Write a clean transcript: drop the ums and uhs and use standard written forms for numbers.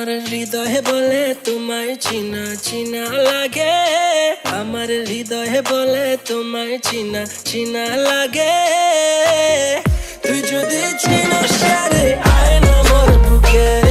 আমার হৃদয়ে বলে তোমায় চিনা চিনা লাগে, আমার হৃদয়ে বলে তোমায় চিনা চিনা লাগে। তুই যদি চিনস রে আয় না মোর বুকে।